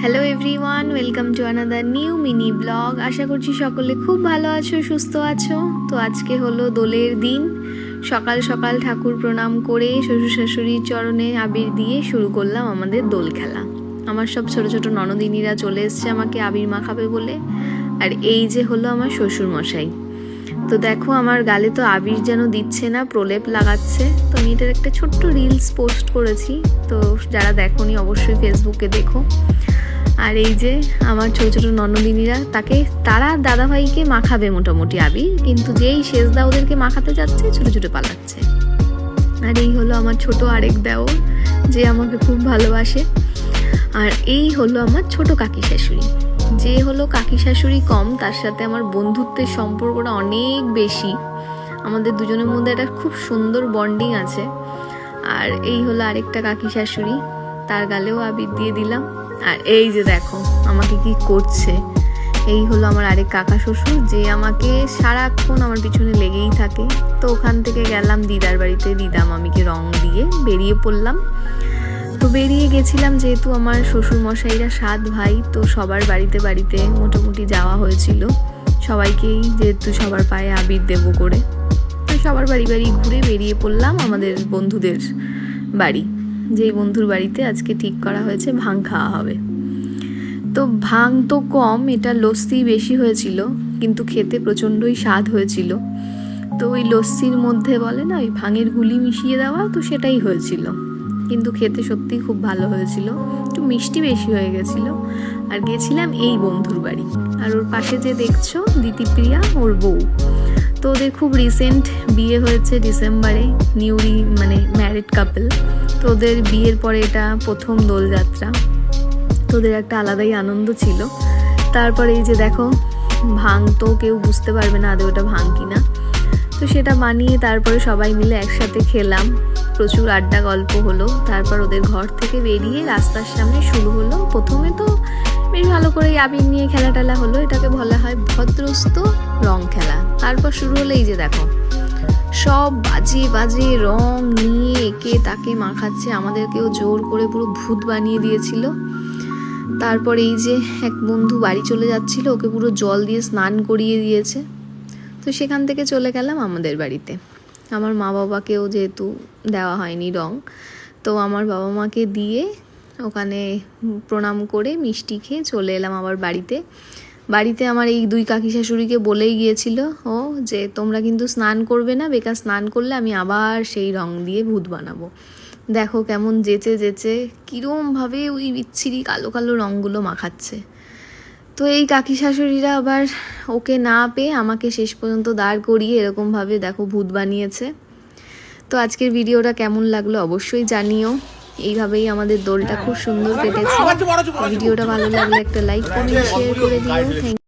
Hello everyone, welcome to another new mini blog. আশা করছি সকলে খুব ভালো আছো, সুস্থ আছো। তো আজকে হলো দোলের দিন। সকাল সকাল ঠাকুর প্রণাম করে শ্বশুর শাশুড়ির চরণে আবির দিয়ে শুরু করলাম আমাদের দোল খেলা। আমার সব ছোট ছোট ননদিনীরা চলে এসছে আমাকে আবির মাখাবে বলে। আর এই যে হলো আমার শ্বশুর মশাই। তো দেখো আমার গালে তো আবির যেন দিচ্ছে না, প্রলেপ লাগাচ্ছে। তো আমি এটার একটা ছোট্ট রিলস পোস্ট করেছি, তো যারা দেখোনি অবশ্যই ফেসবুকে দেখো। আর এই যে আমার ছোট ছোট ননদিনীরা তারা দাদাভাইকে মাখাবে মোটামুটি আবির, কিন্তু যেই শেষদা ওদেরকে মাখাতে যাচ্ছে ছোট ছোট পালাচ্ছে। আর এই হলো আমার ছোট আরেক দেওর, যে আমাকে খুব ভালোবাসে। আর এই হলো আমার ছোট কাকি শাশুড়ি, যে হলো কাকি শাশুড়ি কম, তার সাথে আমার বন্ধুত্বের সম্পর্কটা অনেক বেশি। আমাদের দুজনের মধ্যে একটা খুব সুন্দর বন্ডিং আছে। আর এই হলো আরেকটা কাকি শাশুড়ি, তার গালেও আবির দিয়ে দিলাম। আর এই যে দেখো আমাকে কি করছে, এই হলো আমার আরেক কাকা শ্বশুর, যে আমাকে সারাক্ষণ আমার পিছনে লেগেই থাকে। তো ওখান থেকে গেলাম দিদার বাড়িতে, দিদা মামিকে রং দিয়ে বেরিয়ে পড়লাম। তো বেরিয়ে গেছিলাম যেহেতু আমার শ্বশুর মশাইরা 7 ভাই, তো সবার বাড়িতে বাড়িতে মোটামুটি যাওয়া হয়েছিল। সবাইকেই যেহেতু সবার পায়ে আবির দেবো করে, তো সবার বাড়ি বাড়ি ঘুরে বেরিয়ে পড়লাম আমাদের বন্ধুদের বাড়ি, যেই বন্ধুর বাড়িতে আজকে ঠিক করা হয়েছে ভাং খাওয়া হবে। তো ভাং তো কম, এটা লস্যি বেশি হয়েছিল, কিন্তু খেতে প্রচণ্ডই স্বাদ হয়েছিল। তো ওই লস্যির মধ্যে বলে না ওই ভাঙের গুলি মিশিয়ে দেওয়া, তো সেটাই হয়েছিল, কিন্তু খেতে সত্যিই খুব ভালো হয়েছিল। একটু মিষ্টি বেশি হয়ে গেছিল। আর গেছিলাম এই বন্ধুর বাড়ি, আর ওর পাশে যে দেখছো দিতিপ্রিয়া, ওর বউ। তো ওদের খুব রিসেন্ট বিয়ে হয়েছে ডিসেম্বরে, নিউলি মানে ম্যারিড কাপল। তো ওদের বিয়ের পরে এটা প্রথম দোলযাত্রা, তো ওদের একটা আলাদাই আনন্দ ছিল। তারপরে এই যে দেখো ভাং, তো কেউ বুঝতে পারবে না আদৌ ওটা ভাং কিনা। তো সেটা বানিয়ে তারপরে সবাই মিলে একসাথে খেলাম, প্রচুর আড্ডা গল্প হলো। তারপর ওদের ঘর থেকে বেরিয়ে রাস্তার সামনে শুরু হলো, প্রথমে তো বেশ ভালো করে আবির নিয়ে খেলা টেলা হলো, এটাকে বলা হয় ভদ্রস্থ রং খেলা। তারপর শুরু হলো এই যে দেখো সব বাজে বাজে রং নিয়ে একে তাকে মাখাচ্ছে, আমাদেরকেও জোর করে পুরো ভূত বানিয়ে দিয়েছিল। তারপর এই যে এক বন্ধু বাড়ি চলে যাচ্ছিল, ওকে পুরো জল দিয়ে স্নান করিয়ে দিয়েছে। তো সেখান থেকে চলে গেলাম আমাদের বাড়িতে। আমার মা বাবাকেও যেহেতু দেওয়া হয়নি রং, তো আমার বাবা মাকে দিয়ে ওখানে প্রণাম করে মিষ্টি খেয়ে চলে এলাম আবার বাড়িতে আমার এই 2 কাকি শাশুড়িকে বলেই গিয়েছিল ও, যে তোমরা কিন্তু স্নান করবে না, বেকার স্নান করলে আমি আবার সেই রং দিয়ে ভূত বানাবো। দেখো কেমন যেচে কীরমভাবে ওই বিচ্ছিরি কালো কালো রঙগুলো মাখাচ্ছে। তো এই কাকি শাশুড়িরা আবার ওকে না পেয়ে আমাকে শেষ পর্যন্ত দাঁড় করিয়ে এরকমভাবে দেখো ভূত বানিয়েছে। তো আজকের ভিডিওটা কেমন লাগলো অবশ্যই জানিও। এইভাবেই আমাদের দোলটা খুব সুন্দর কেটেছে। ভিডিওটা ভালো লাগলে একটা লাইক কমেন্ট শেয়ার করে দিও। থ্যাংক